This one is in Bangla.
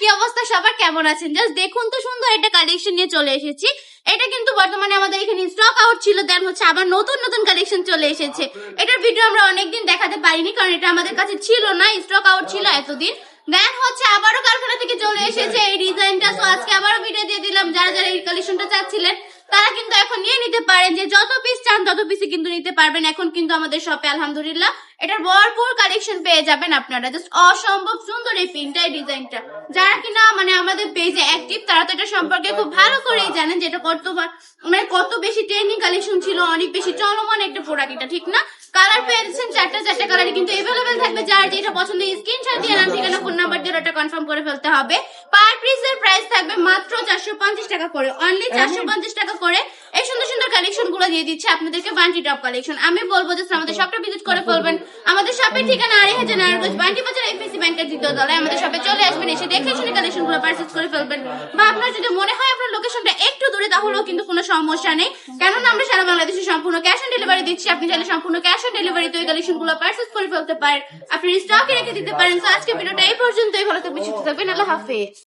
কি অবস্থা সবার, কেমন আছেন? জাস্ট দেখুন তো, সুন্দর একটা কালেকশন নিয়ে চলে এসেছি। এটা কিন্তু বর্তমানে আমাদের এখানে স্টক আউট ছিল, দেন হচ্ছে আবার নতুন নতুন কালেকশন চলে এসেছে। এটার ভিডিও আমরা অনেকদিন দেখাতে পারিনি, কারণ এটা আমাদের কাছে ছিল না, স্টক আউট ছিল এতদিন। দেন হচ্ছে আবারও কারখানা থেকে চলে এসেছে এই ডিজাইনটা। তো আজকে আবারও ভিডিও দিয়ে দিলাম, যারা যারা এই কালেকশনটা চাচ্ছিলেন তারা কিন্তু এখন নিয়ে নিতে পারেন, যে যত পিস চান তত পিসই কিন্তু নিতে পারবেন। এখন কিন্তু আমাদের শপে আলহামদুলিল্লাহ এটার ভরপুর কালেকশন পেয়ে যাবেন আপনারা। জাস্ট অসম্ভব সুন্দর এই প্রিন্টটা, এই ডিজাইনটা। যারা কিনা মানে আমাদের পেজে অ্যাক্টিভ তারা তো এটা সম্পর্কে খুব ভালো করেই জানেন যে এটা কত বেশি ট্রেন্ডিং কালেকশন ছিল, অনেক বেশি চলমান একটা প্রোডাক্ট এটা, ঠিক না? কালার পেয়েছেন চারটা কালারই কিন্তু এভেলেবেল থাকবে। যার যেটা পছন্দ স্ক্রিনশট দিয়ে নাম ঠিকানা ফোন নাম্বার দিয়ে ওটা কনফার্ম করে ফেলতে হবে। পার পিসের প্রাইস থাকবে মাত্র 450 টাকা করে, অনলি 450 টাকা করে। এই সুন্দর সুন্দর কালেকশন গুলো দিয়ে দিচ্ছে আপনাদেরকে বান্টি টপ কালেকশন। আমি বলবো যে আমাদের শপটা ভিজিট করে ফেলবেন। আমাদের শপের ঠিকানা আড়াইহাজার নারায়ণগঞ্জ বান্টি বাজার এফএসি ব্যাংকের দ্বিতীয় তলায়। আমাদের শপে চলে আসবেন, এসে দেখে শুনে কালেকশন গুলো পারচেজ করে ফেলবেন। বা আপনার যদি মনে হয় আপনার লোকেশনটা একটু দূরে, তাহলেও কিন্তু কোনো সমস্যা নেই, কেননা আমরা সারা বাংলাদেশে সম্পূর্ণ ক্যাশ অন ডেলিভারি দিচ্ছি। আপনি চাইলে সম্পূর্ণ ক্যাশ অন ডেলিভারিতে ওই কালেকশন গুলো পারচেজ করে ফেলতে পারেন, আপনি স্টকে রেখে দিতে পারেন। তো আজকে ভিডিওটা এই পর্যন্তই। ভালো থাকবেন, সুস্থ থাকবেন, আল্লাহ হাফেজ।